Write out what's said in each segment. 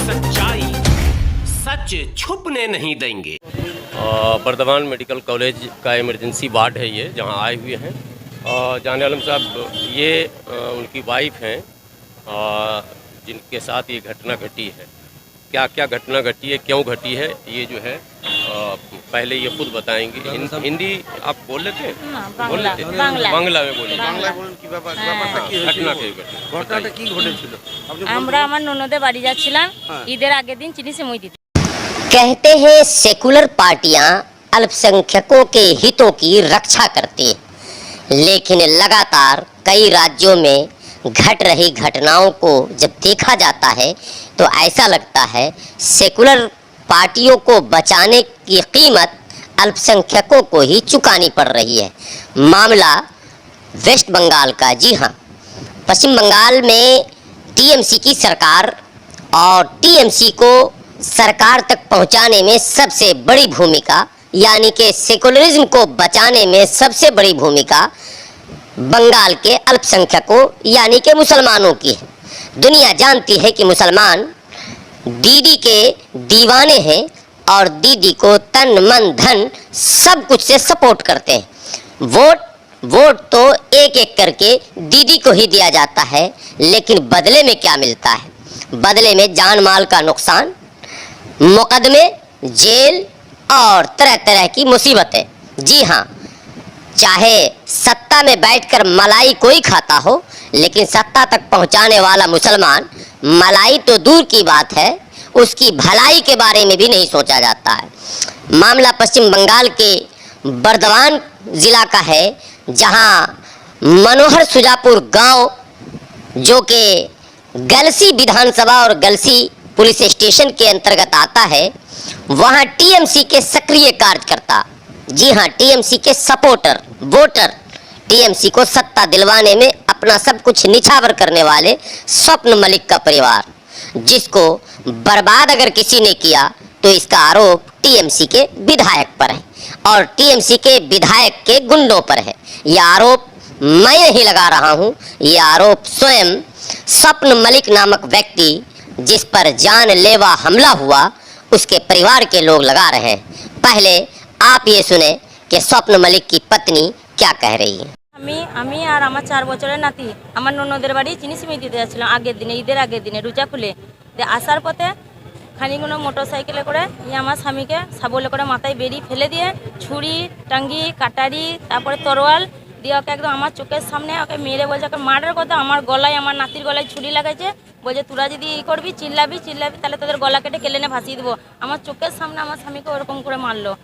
सच्चाई सच छुपने नहीं देंगे। बर्दवान मेडिकल कॉलेज का इमरजेंसी वार्ड है ये, जहां आए हुए हैं। जाने आलम साहब, ये उनकी वाइफ हैं जिनके साथ ये घटना घटी है। क्या क्या घटना घटी है, क्यों घटी है, ये जो है पहले ये खुद बताएंगे। हिंदी आप बोल लेते हैं? बोल लेते हैं? বাংলা में बोलिए। ঘটনাটা কি ঘটেছিল? আমরা আমার ননদের বাড়ি যাচ্ছিলাম ঈদের আগের দিন চিনি সিমুই দিতে। कहते हैं सेकुलर पार्टियां अल्पसंख्यकों के हितों की रक्षा करती हैं, लेकिन लगातार कई राज्यों में घट रही घटनाओं को जब देखा जाता है तो ऐसा लगता है सेकुलर पार्टियों को बचाने की कीमत अल्पसंख्यकों को ही चुकानी पड़ रही है। मामला वेस्ट बंगाल का। जी हाँ, पश्चिम बंगाल में टीएमसी की सरकार और टीएमसी को सरकार तक पहुंचाने में सबसे बड़ी भूमिका, यानी कि सेकुलरिज्म को बचाने में सबसे बड़ी भूमिका बंगाल के अल्पसंख्यकों यानी कि मुसलमानों की है। दुनिया जानती है कि मुसलमान दीदी के दीवाने हैं और दीदी को तन मन धन सब कुछ से सपोर्ट करते हैं। वोट तो एक एक करके दीदी को ही दिया जाता है, लेकिन बदले में क्या मिलता है? बदले में जान माल का नुकसान, मुकदमे, जेल और तरह तरह की मुसीबतें। जी हाँ, चाहे सत्ता में बैठकर मलाई कोई खाता हो, लेकिन सत्ता तक पहुंचाने वाला मुसलमान, मलाई तो दूर की बात है, उसकी भलाई के बारे में भी नहीं सोचा जाता है। मामला पश्चिम बंगाल के बर्दवान ज़िला का है, जहां मनोहर सुजापुर गांव, जो कि गलसी विधानसभा और गलसी पुलिस स्टेशन के अंतर्गत आता है, वहां टीएमसी के सक्रिय कार्यकर्ता, जी हाँ, टीएमसी के सपोर्टर, वोटर, टीएमसी को सत्ता दिलवाने में अपना सब कुछ निछावर करने वाले स्वप्न मलिक का परिवार, जिसको बर्बाद अगर किसी ने किया तो इसका आरोप टीएमसी के विधायक पर है और टीएमसी के विधायक के गुंडों पर है। यह आरोप मैं नहीं लगा रहा हूँ, यह आरोप स्वयं स्वप्न मलिक नामक व्यक्ति, जिस पर जानलेवा हमला हुआ, उसके परिवार के लोग लगा रहे हैं। पहले आप ये सुने कि स्वप्न मलिक की पत्नी क्या कह रही है। আমি আর আমার 4 বছরের নাতি আমার ননদের বাড়ি চিনি সিমুই দিতে যাচ্ছিলাম আগের দিনে, ঈদের আগের দিনে রোজা খুলে। আসার পথে খানিকগুলো মোটরসাইকেলে করে আমার স্বামীকে সাবলে করে মাথায় বেরি ফেলে দিয়ে ছুরি, টাঙ্গি, কাটারি, তারপরে তরোয়াল দিয়ে ওকে একদম আমার চোখের সামনে ওকে মেরে বলছে, ওকে মারার কথা, আমার গলায়, আমার নাতির গলায় ছুরি লাগাইছে, বলছে তোরা যদি ই করবি, চিল্লাবি তাহলে তোদের গলা কেটে কেলেনে ভাসিয়ে দেবো। আমার চোখের সামনে আমার স্বামীকে ওরকম করে মারলো।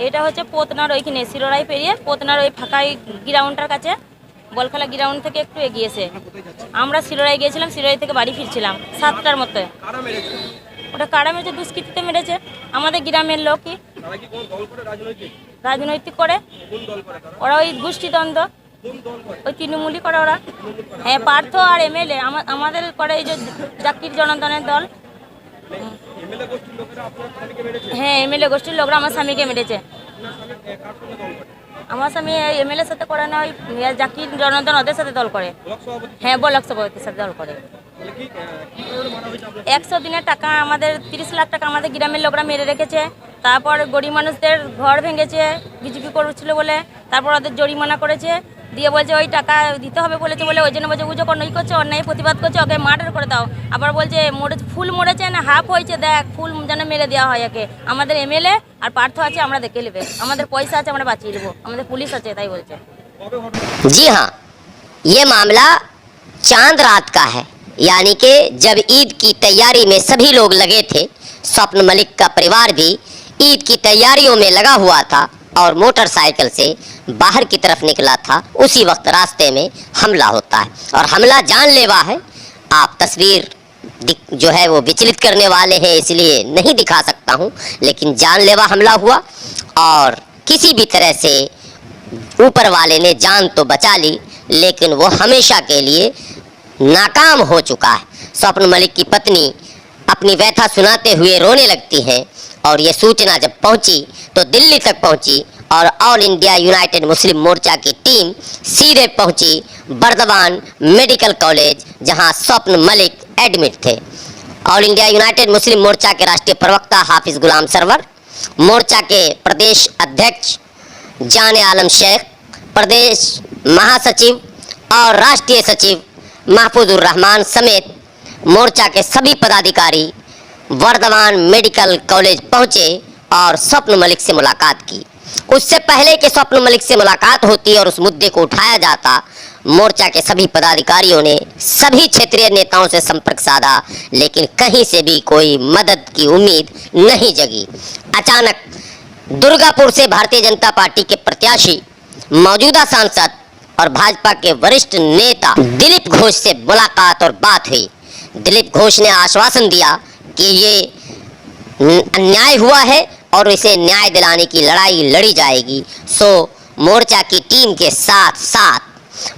এটা হচ্ছে পোতনার ওইখানে শিরোড়াই পেরিয়ে পোতনার ওই ফাঁকা গ্রাউন্ডটার কাছে, বলখেলা গ্রাউন্ড থেকে একটু এগিয়েছে। আমরা শিরোড়ায় গিয়েছিলাম, শিরোড়াই থেকে বাড়ি ফিরছিলাম 7টার মতো। ওটা কারা মেরেছে? দুষ্কৃতিতে মেরেছে আমাদের গ্রামের লোকই। রাজনৈতিক করে ওরা, ওই গোষ্ঠীদ্বন্দ্ব, ওই তৃণমূলই করে ওরা। হ্যাঁ, পার্থ আর এমএলএ আমাদের করে এই যে জাকির জনার্দনের দল। হ্যাঁ, এমএলএ গোষ্ঠীর লোকরা আমার স্বামীকে মেরেছে। আমার স্বামী এমএলএর সাথে করে না, ওই জাকির জনার্দন ওদের সাথে দল করে। হ্যাঁ, ব্লক সভাপতির সাথে দল করে। 100 দিনের টাকা, আমাদের 30 লাখ টাকা আমাদের গ্রামের লোকরা মেরে রেখেছে। তারপর গরিব মানুষদের ঘর ভেঙেছে বিজেপি করছিল বলে, তারপর ওদের জরিমানা করেছে, দিয়ে বলছে ওই টাকা দিতে হবে বলেছে বলে, ওই জন্য বলছে উজো অন্যায় করছে, অন্যায় প্রতিবাদ করছে, ওকে মার্ডার করে দাও। আবার বলছে ফুল মরেছে না হাফ হয়েছে, দেখ ফুল যেন মেরে দেওয়া হয় একে। আমাদের এমএলএ আর পার্থ আছে, আমরা দেখে নেবে, আমাদের পয়সা আছে, আমরা বাঁচিয়ে দেবো, আমাদের পুলিশ আছে, তাই বলছে। जी हाँ, ये मामला चांद रात का है, यानी कि जब ईद की तैयारी में सभी लोग लगे थे, स्वप्न मलिक का परिवार भी ईद की तैयारियों में लगा हुआ था और मोटरसाइकिल से बाहर की तरफ निकला था। उसी वक्त रास्ते में हमला होता है और हमला जानलेवा है। आप तस्वीर जो है वो विचलित करने वाले हैं, इसलिए नहीं दिखा सकता हूँ, लेकिन जानलेवा हमला हुआ और किसी भी तरह से ऊपर वाले ने जान तो बचा ली, लेकिन वो हमेशा के लिए नाकाम हो चुका है। स्वप्न मलिक की पत्नी अपनी व्यथा सुनाते हुए रोने लगती हैं और ये सूचना जब पहुंची तो दिल्ली तक पहुंची और ऑल इंडिया यूनाइटेड मुस्लिम मोर्चा की टीम सीधे पहुंची बर्दवान मेडिकल कॉलेज, जहां स्वप्न मलिक एडमिट थे। ऑल इंडिया यूनाइटेड मुस्लिम मोर्चा के राष्ट्रीय प्रवक्ता हाफिज गुलाम सरवर, मोर्चा के प्रदेश अध्यक्ष जाने आलम शेख, प्रदेश महासचिव और राष्ट्रीय सचिव महफूजुर रहमान समेत मोर्चा के सभी पदाधिकारी वर्धमान मेडिकल कॉलेज पहुंचे और स्वप्न मलिक से मुलाकात की। उससे पहले कि स्वप्न मलिक से मुलाकात होती और उस मुद्दे को उठाया जाता, मोर्चा के सभी पदाधिकारियों ने सभी क्षेत्रीय नेताओं से संपर्क साधा, लेकिन कहीं से भी कोई मदद की उम्मीद नहीं जगी। अचानक दुर्गापुर से भारतीय जनता पार्टी के प्रत्याशी, मौजूदा सांसद और भाजपा के वरिष्ठ नेता दिलीप घोष से मुलाकात और बात हुई। दिलीप घोष ने आश्वासन दिया कि ये अन्याय हुआ है और इसे न्याय दिलाने की लड़ाई लड़ी जाएगी। सो मोर्चा की टीम के साथ साथ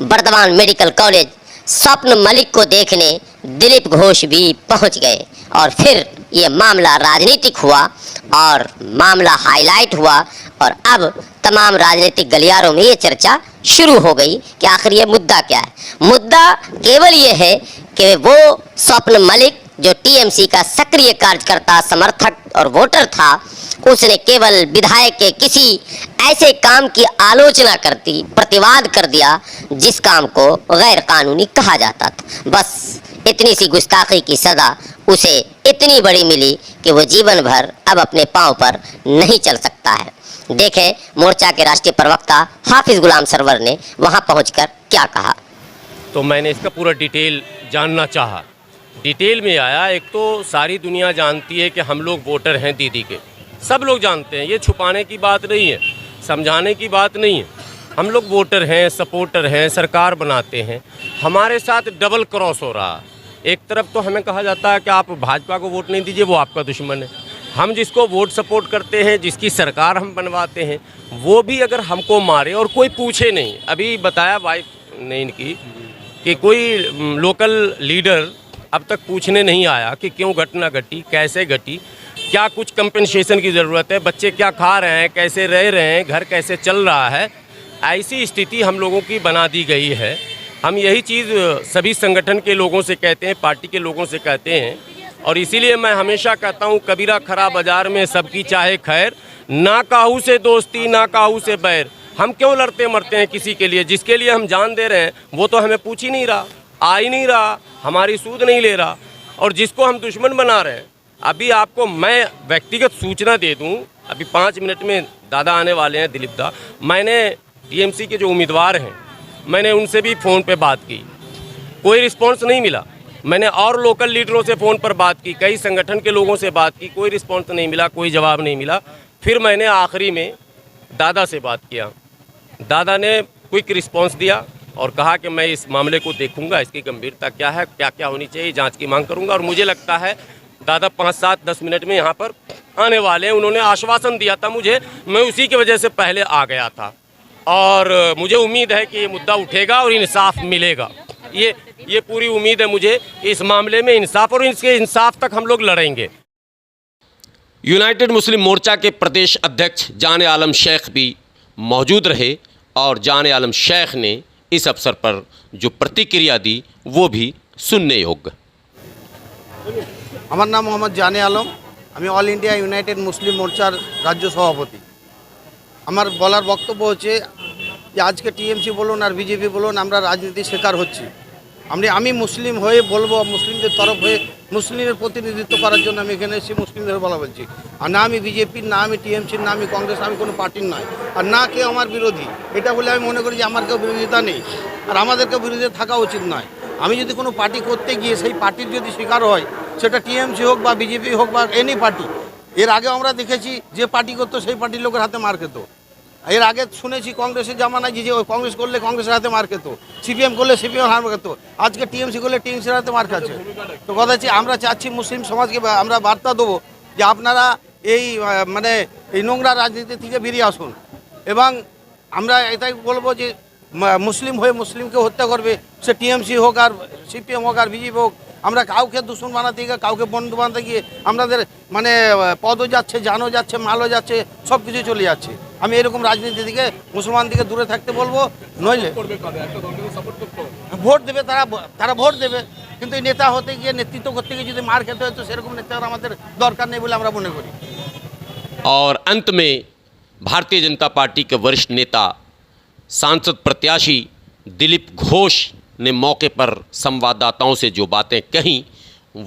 वर्धमान मेडिकल कॉलेज स्वप्न मलिक को देखने दिलीप घोष भी पहुंच गए और फिर ये मामला राजनीतिक हुआ और मामला हाईलाइट हुआ और अब तमाम राजनीतिक गलियारों में ये चर्चा शुरू हो गई कि आखिर ये मुद्दा क्या है। मुद्दा केवल ये है कि वो स्वप्न मलिक जो टीएमसी का सक्रिय कार्यकर्ता, समर्थक और वोटर था, उसने केवल विधायक के किसी ऐसे काम की आलोचना करती, प्रतिवाद कर दिया जिस काम को गैर कानूनी कहा जाता था। बस इतनी सी गुस्ताखी की सजा उसे इतनी बड़ी मिली कि वो जीवन भर अब अपने पांव पर नहीं चल सकता है। देखें मोर्चा के राष्ट्रीय प्रवक्ता हाफिज गुलाम सरवर ने वहां पहुंचकर क्या कहा। तो मैंने इसका पूरा डिटेल जानना चाहा। डिटेल में आया, एक तो सारी दुनिया जानती है कि हम लोग वोटर हैं दीदी के, सब लोग जानते हैं, ये छुपाने की बात नहीं है, समझाने की बात नहीं है। हम लोग वोटर हैं, सपोर्टर हैं, सरकार बनाते हैं। हमारे साथ डबल क्रॉस हो रहा। एक तरफ तो हमें कहा जाता है कि आप भाजपा को वोट नहीं दीजिए, वो आपका दुश्मन है। हम जिसको वोट सपोर्ट करते हैं, जिसकी सरकार हम बनवाते हैं, वो भी अगर हमको मारे और कोई पूछे नहीं। अभी बताया वाइफ ने इनकी कि कोई लोकल लीडर अब तक पूछने नहीं आया कि क्यों घटना घटी, कैसे घटी, क्या कुछ कंपनसेशन की ज़रूरत है, बच्चे क्या खा रहे हैं, कैसे रह रहे हैं, घर कैसे चल रहा है। ऐसी स्थिति हम लोगों की बना दी गई है। हम यही चीज़ सभी संगठन के लोगों से कहते हैं, पार्टी के लोगों से कहते हैं, और इसीलिए मैं हमेशा कहता हूँ, कबीरा खरा बाजार में सबकी चाहे खैर, ना काहू से दोस्ती ना काहू से बैर। हम क्यों लड़ते मरते हैं किसी के लिए? जिसके लिए हम जान दे रहे हैं वो तो हमें पूछ ही नहीं रहा, आ ही नहीं रहा, हमारी सूद नहीं ले रहा। और जिसको हम दुश्मन बना रहे हैं, अभी आपको मैं व्यक्तिगत सूचना दे दूं, अभी 5 मिनट में दादा आने वाले हैं, दिलीप दा। मैंने टीएमसी के जो उम्मीदवार हैं, मैंने उनसे भी फ़ोन पे बात की, कोई रिस्पांस नहीं मिला। मैंने और लोकल लीडरों से फ़ोन पर बात की, कई संगठन के लोगों से बात की, कोई रिस्पांस नहीं मिला, कोई जवाब नहीं मिला। फिर मैंने आखिरी में दादा से बात किया। दादा ने क्विक रिस्पांस दिया और कहा कि मैं इस मामले को देखूंगा, इसकी गंभीरता क्या है, क्या क्या होनी चाहिए, जांच की मांग करूंगा। और मुझे लगता है दादा 5, 7, 10 मिनट में यहाँ पर आने वाले हैं। उन्होंने आश्वासन दिया था मुझे, मैं उसी की वजह से पहले आ गया था और मुझे उम्मीद है कि ये मुद्दा उठेगा और इंसाफ मिलेगा। ये पूरी उम्मीद है मुझे, इस मामले में इंसाफ, और इसके इंसाफ तक हम लोग लड़ेंगे। यूनाइटेड मुस्लिम मोर्चा के प्रदेश अध्यक्ष जाने आलम शेख भी मौजूद रहे और जाने आलम शेख ने इस अवसर पर जो प्रतिक्रिया दी वो भी सुनने योग्य। আমার নাম মোহাম্মদ জানে আলম, আমি অল ইন্ডিয়া ইউনাইটেড মুসলিম মোর্চার রাজ্য সভাপতি। আমার বলার বক্তব্য হচ্ছে যে আজকে টিএমসি বলুন আর বিজেপি বলুন, আমরা রাজনীতির শিকার হচ্ছি। আমি মুসলিম হয়ে বলবো, মুসলিমদের তরফ হয়ে মুসলিমের প্রতিনিধিত্ব করার জন্য আমি এখানে এসে মুসলিমদের বলা বলছি। আর না আমি বিজেপির, না আমি টিএমসির, না আমি কংগ্রেস, আমি কোনো পার্টির নয়, আর না কেউ আমার বিরোধী। এটা বলে আমি মনে করি যে আমার কেউ বিরোধিতা নেই আর আমাদেরকেও বিরোধিতা থাকা উচিত নয়। আমি যদি কোনো পার্টি করতে গিয়ে সেই পার্টির যদি শিকার হয়, সেটা টিএমসি হোক বা বিজেপি হোক বা এনি পার্টি, এর আগে আমরা দেখেছি যে পার্টি করতো সেই পার্টির লোকের হাতে মার খেত। এর আগে শুনেছি কংগ্রেসের জামানায় যে ওই কংগ্রেস করলে কংগ্রেসের হাতে মার খেত, সিপিএম করলে সিপিএম হার খেত, আজকে টিএমসি করলে টিএমসির হাতে মার খাচ্ছে। তো কথা হচ্ছে আমরা চাচ্ছি মুসলিম সমাজকে আমরা বার্তা দেবো যে আপনারা এই মানে এই নোংরা রাজনীতি থেকে বেরিয়ে আসুন, এবং আমরা এটাই বলবো যে মুসলিম হয়ে মুসলিমকে হত্যা করবে, সে টিএমসি হোক আর সিপিএম হোক আর বিজেপি হোক, আমরা কাউকে দুশ্মন বানাতে গিয়ে, কাউকে বন্ধু বানাতে গিয়ে আমাদের মানে পদও যাচ্ছে, জানও যাচ্ছে, মালও যাচ্ছে, সব কিছু চলে যাচ্ছে। আমি এরকম রাজনীতি থেকে মুসলমান থেকে দূরে থাকতে বলবো। নইলে ভোট দেবে, তারা ভোট দেবে, কিন্তু এই নেতা হতে গিয়ে নেতৃত্ব করতে গিয়ে যদি মার খেতে হয় তো সেরকম নেতা আমাদের দরকার নেই বলে আমরা মনে করি। और अंत में भारतीय जनता पार्टी के वरिष्ठ नेता सांसद प्रत्याशी दिलीप घोष ने मौके पर संवाददाताओं से जो बातें कहीं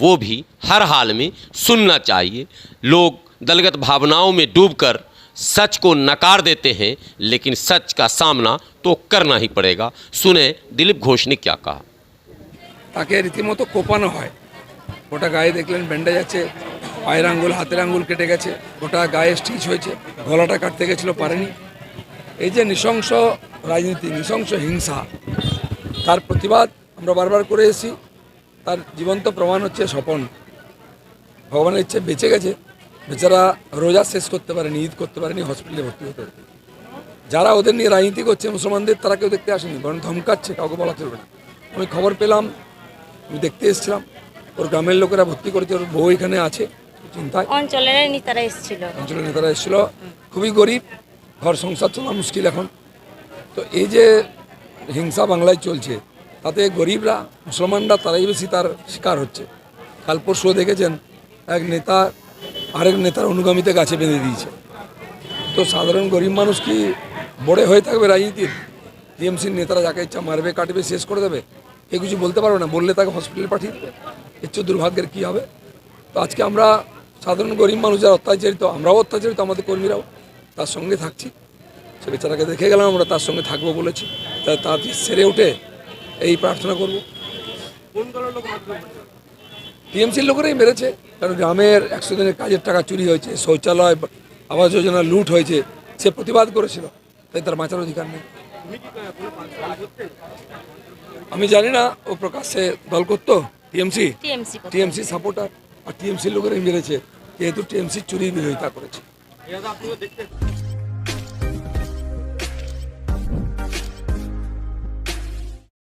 वो भी हर हाल में सुनना चाहिए। लोग दलगत भावनाओं में डूबकर सच को नकार देते हैं, लेकिन सच का सामना तो करना ही पड़ेगा। सुने दिलीप घोष ने क्या कहा। তাকে রীতিমতো কোপানো হয়, গোটা গায়ে দেখলেন ব্যান্ডেজ আছে, পায়ের আঙ্গুল হাতের আঙ্গুল কেটে গেছে, গোটা গায়ে স্টিচ হয়েছে, গলাটা কাটতে গেছিলো পারেনি। এই যে নৃশংস রাজনীতি, নৃশংস হিংসা, তার প্রতিবাদ আমরা বারবার করে এসেছি। তার জীবন্ত প্রমাণ হচ্ছে স্বপন। ভগবানের ইচ্ছে বেঁচে গেছে, বেচারা রোজা শেষ করতে পারেনি, ঈদ করতে পারেনি, হসপিটালে ভর্তি হতে পারে। যারা ওদের নিয়ে রাজনীতি করছে মুসলমানদের, তারা কেউ দেখতে আসেনি, বরং ধমকাচ্ছে, কাউকে বলা চলবে না। আমি খবর পেলাম, আমি দেখতে এসেছিলাম, ওর গ্রামের লোকেরা ভর্তি করেছে, ওর বউ এখানে আছে চিন্তায়। অঞ্চলের নেতারা এসেছিল, অঞ্চলের নেতারা এসেছিল, খুবই গরিব, ঘর সংসার চলা মুশকিল এখন। তো এই যে হিংসা বাংলায় চলছে, তাতে গরিবরা, মুসলমানরা তারাই বেশি তার শিকার হচ্ছে। কাল পরশু দেখেছেন এক নেতা আরেক নেতার অনুগামীতে গাছে বেঁধে দিয়েছে। তো সাধারণ গরিব মানুষ কি বড়ে হয়ে থাকবে রাজনীতির? টিএমসির নেতারা যাকে ইচ্ছা মারবে, কাটবে, শেষ করে দেবে, কেউ কিছু বলতে পারবে না, বললে তাকে হসপিটালে পাঠিয়ে দেবে। এর চেয়ে দুর্ভাগ্যের কী হবে? তো আজকে আমরা সাধারণ গরিব মানুষ যারা অত্যাচারিত, আমরাও অত্যাচারিত, আমাদের কর্মীরাও তার সঙ্গে থাকছি। সে বেচারাকে দেখে গেলাম, আমরা তার সঙ্গে থাকবো বলেছি, তাই তাড়াতাড়ি সেরে উঠে এই প্রার্থনা করব। টিএমসির লোকেরাই মেরেছে, কারণ গ্রামের 100 দিনের কাজের টাকা চুরি হয়েছে, শৌচালয় আবাস যোজনা লুট হয়েছে, সে প্রতিবাদ করেছিল, তাই তার বাঁচার অধিকার নেই। আমি জানি না ও প্রকাশ্যে দল করতো, টিএমসি সাপোর্টার, আর টিএমসির লোকেরাই মেরেছে, যেহেতু টিএমসি চুরির বিরোধিতা করেছে।